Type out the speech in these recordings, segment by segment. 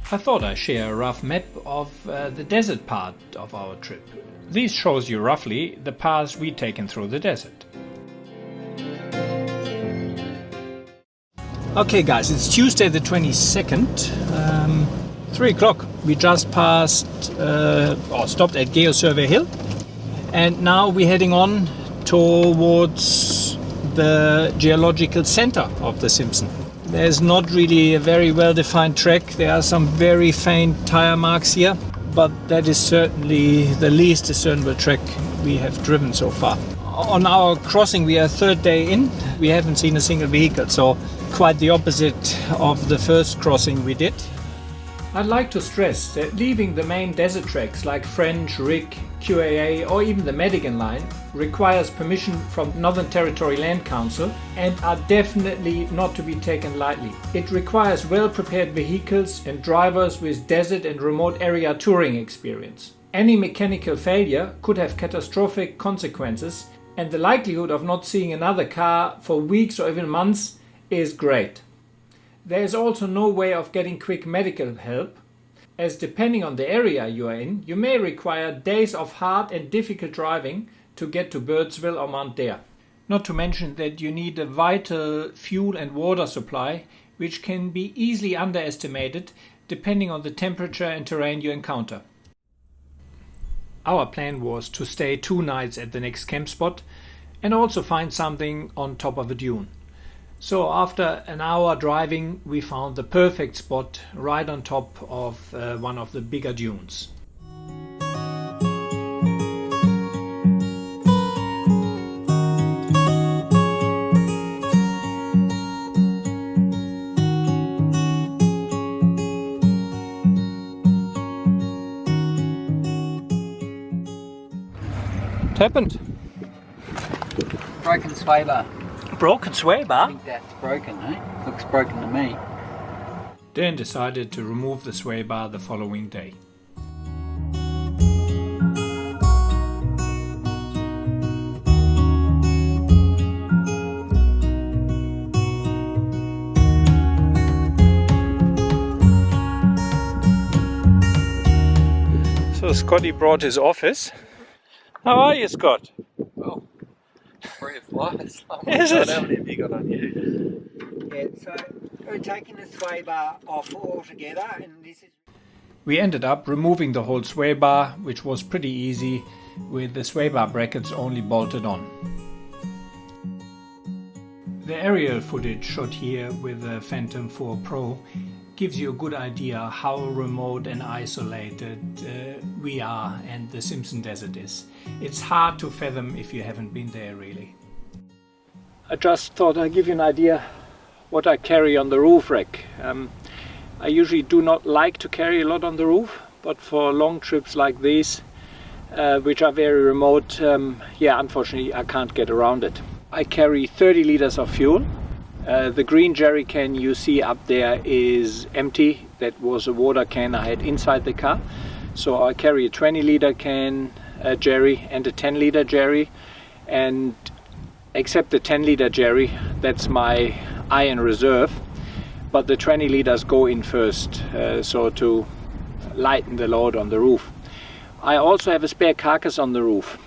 I thought I'd share a rough map of the desert part of our trip. This shows you roughly the paths we've taken through the desert. Okay guys, it's Tuesday the 22nd, 3 o'clock. We just passed, or stopped at Geosurvey Hill, and now we're heading on towards the geological center of the Simpson. There's not really a very well-defined track. There are some very faint tire marks here, but that is certainly the least discernible track we have driven so far. On our crossing, we are third day in. We haven't seen a single vehicle, so quite the opposite of the first crossing we did. I'd like to stress that leaving the main desert tracks like French, Rig, QAA or even the Madigan line requires permission from Northern Territory Land Council and are definitely not to be taken lightly. It requires well-prepared vehicles and drivers with desert and remote area touring experience. Any mechanical failure could have catastrophic consequences, and the likelihood of not seeing another car for weeks or even months is great. There is also no way of getting quick medical help, as depending on the area you are in, you may require days of hard and difficult driving to get to Birdsville or Mount Dare. Not to mention that you need a vital fuel and water supply, which can be easily underestimated depending on the temperature and terrain you encounter. Our plan was to stay 2 nights at the next camp spot and also find something on top of a dune. So after an hour driving, we found the perfect spot right on top of one of the bigger dunes. What happened? Broken sway bar. Broken sway bar? I think that's broken, eh? Looks broken to me. Dan decided to remove the sway bar the following day. So Scotty brought his office. How are you, Scott? Oh, free of flies. Is it? How many have you got on you? Yeah, so we're taking the sway bar off altogether, and this is... We ended up removing the whole sway bar, which was pretty easy, with the sway bar brackets only bolted on. The aerial footage shot here with the Phantom 4 Pro gives you a good idea how remote and isolated we are and the Simpson Desert is. It's hard to fathom if you haven't been there really. I just thought I'd give you an idea what I carry on the roof rack. I usually do not like to carry a lot on the roof, but for long trips like these, which are very remote, unfortunately I can't get around it. I carry 30 liters of fuel. The green jerry can you see up there is empty. That was a water can I had inside the car. So I carry a 20 liter can jerry and a 10 liter jerry, and except the 10 liter jerry, that's my iron reserve, but the 20 liters go in first, so to lighten the load on the roof. I also have a spare carcass on the roof.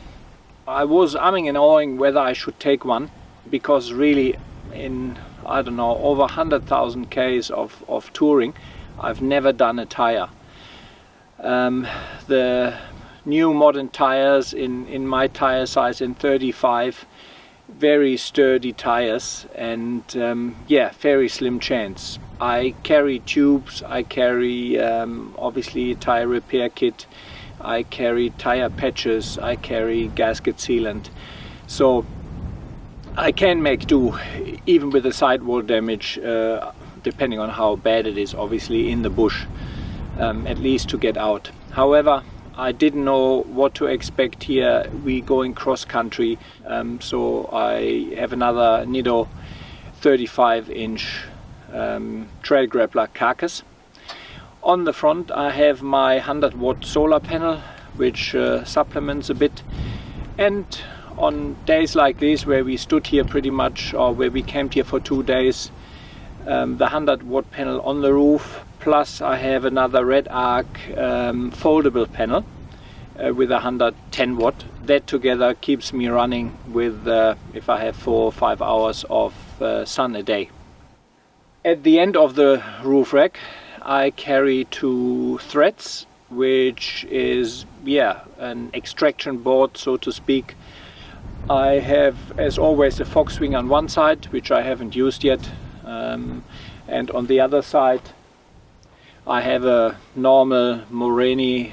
I was umming and ahhing whether I should take one, because really in, I don't know, over 100,000 Ks of touring, I've never done a tire. The new modern tires in my tire size in 35, very sturdy tires, and very slim chance. I carry tubes, I carry obviously a tire repair kit, I carry tire patches, I carry gasket sealant. So I can make do even with the sidewall damage, depending on how bad it is, obviously in the bush, at least to get out. However, I didn't know what to expect here. We going cross country, so I have another Nitto 35-inch trail grappler carcass. On the front I have my 100-watt solar panel, which supplements a bit, and on days like this where we stood here pretty much, or where we camped here for 2 days, the 100-watt panel on the roof plus I have another Red Arc foldable panel with 110 watt. That together keeps me running with if I have 4 or 5 hours of sun a day. At the end of the roof rack I carry 2 threads, which is an extraction board, so to speak. I have, as always, a Fox wing on one side, which I haven't used yet, and on the other side I have a normal Moreni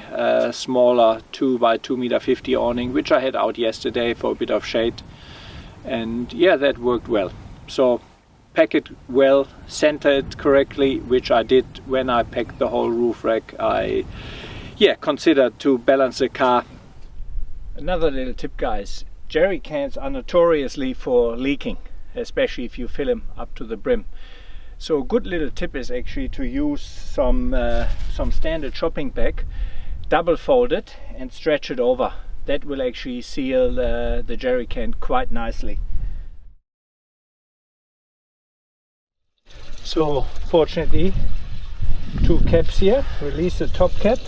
smaller 2 by 2.50 meter awning, which I had out yesterday for a bit of shade, and yeah, that worked well. So pack it well, center it correctly, which I did when I packed the whole roof rack. I considered to balance the car. Another little tip, guys: jerry cans are notoriously for leaking, especially if you fill them up to the brim. So a good little tip is actually to use some standard shopping bag, double fold it and stretch it over. That will actually seal the jerry can quite nicely. So fortunately, 2 caps here. Release the top cap,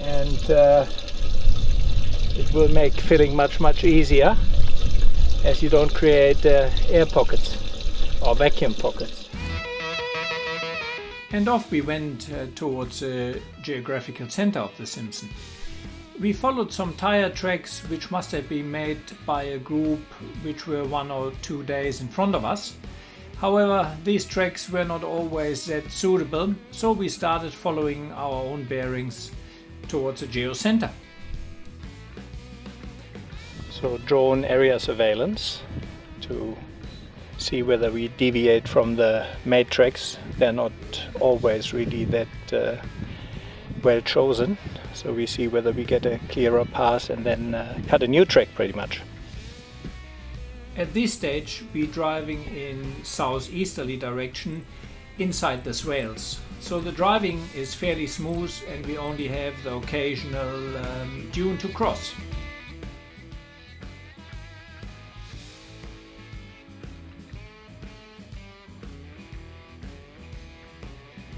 and it will make filling much easier, as you don't create air pockets or vacuum pockets. And off we went towards the geographical center of the Simpson. We followed some tire tracks which must have been made by a group which were 1 or 2 days in front of us. However, these tracks were not always that suitable, so we started following our own bearings towards the geo center. So drone area surveillance to see whether we deviate from the made tracks. They're not always really that well chosen, so we see whether we get a clearer path and then cut a new track pretty much. At this stage we're driving in southeasterly direction inside the swales, so the driving is fairly smooth and we only have the occasional dune to cross.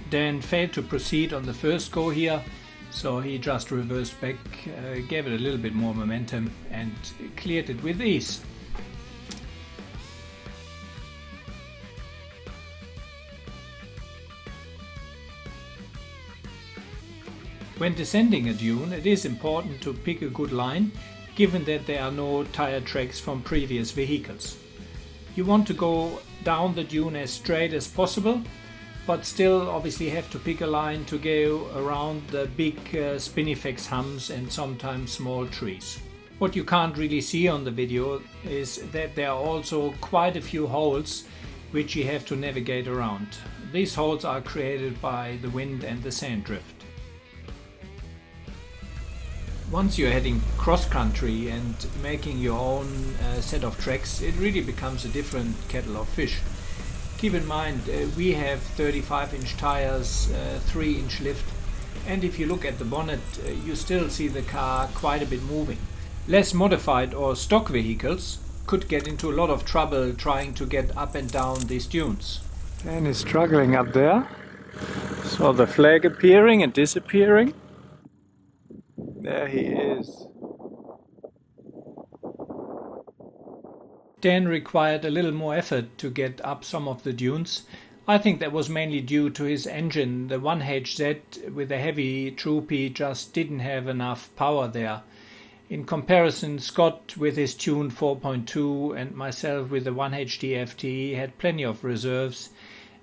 Dan failed to proceed on the first go here, so he just reversed back, gave it a little bit more momentum and cleared it with ease. When descending a dune, it is important to pick a good line, given that there are no tire tracks from previous vehicles. You want to go down the dune as straight as possible, but still obviously have to pick a line to go around the big spinifex humps and sometimes small trees. What you can't really see on the video is that there are also quite a few holes which you have to navigate around. These holes are created by the wind and the sand drift. Once you're heading cross-country and making your own set of tracks, it really becomes a different kettle of fish. Keep in mind, we have 35-inch tires, 3-inch lift, and if you look at the bonnet, you still see the car quite a bit moving. Less modified or stock vehicles could get into a lot of trouble trying to get up and down these dunes. Dan is struggling up there. Saw the flag appearing and disappearing. There he is. Dan required a little more effort to get up some of the dunes. I think that was mainly due to his engine. The 1HZ with a heavy Troopy just didn't have enough power there. In comparison, Scott with his tuned 4.2 and myself with the 1HD FT had plenty of reserves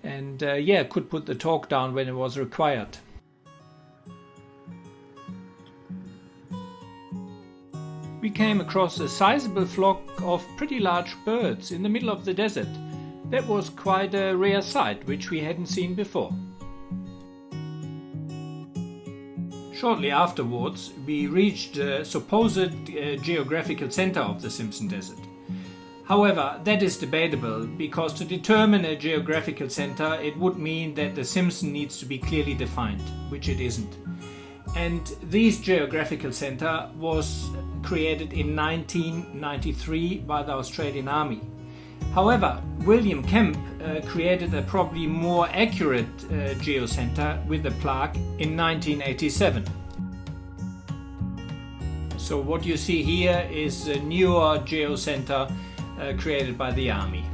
and could put the torque down when it was required. We came across a sizable flock of pretty large birds in the middle of the desert. That was quite a rare sight, which we hadn't seen before. Shortly afterwards, we reached the supposed geographical center of the Simpson Desert. However, that is debatable, because to determine a geographical center, it would mean that the Simpson needs to be clearly defined, which it isn't. And this geographical center was created in 1993 by the Australian Army. However, William Kemp created a probably more accurate geocenter with the plaque in 1987. So what you see here is a newer geocenter created by the Army.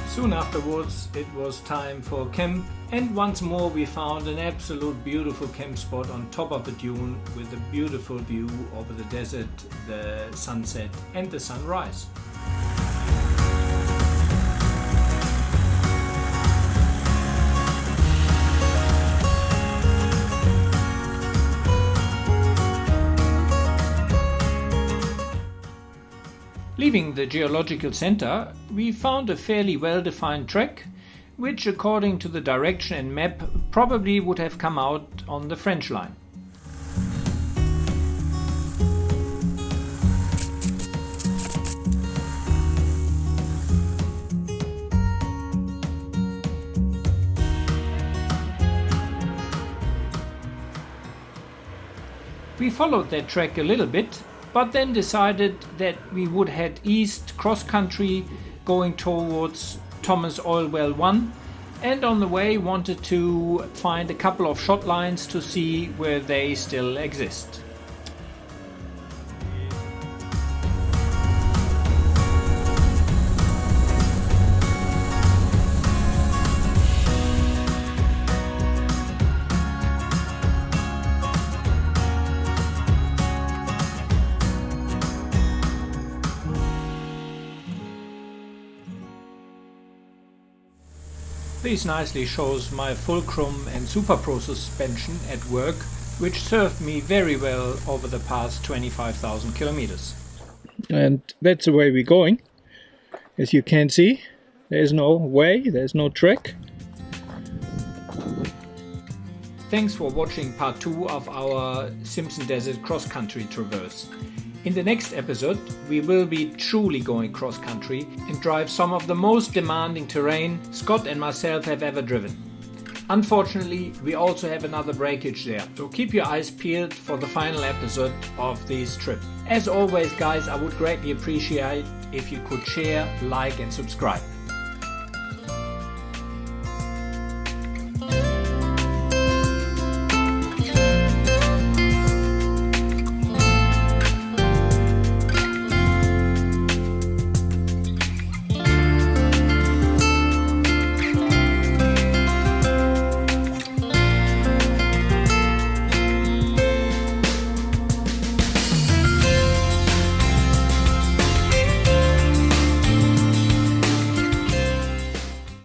Soon afterwards it was time for camp, and once more we found an absolute beautiful camp spot on top of the dune with a beautiful view over the desert, the sunset and the sunrise. Leaving the geological center, we found a fairly well-defined track, which according to the direction and map probably would have come out on the French line. We followed that track a little bit, but then decided that we would head east cross-country going towards Thomas Oil Well 1, and on the way wanted to find a couple of shot lines to see where they still exist. This nicely shows my Fulcrum and Super Pro suspension at work, which served me very well over the past 25,000 kilometers. And that's the way we're going. As you can see, there's no way, there's no track. Thanks for watching part 2 of our Simpson Desert cross-country traverse. In the next episode, we will be truly going cross-country and drive some of the most demanding terrain Scott and myself have ever driven. Unfortunately, we also have another breakage there, so keep your eyes peeled for the final episode of this trip. As always guys, I would greatly appreciate if you could share, like and subscribe.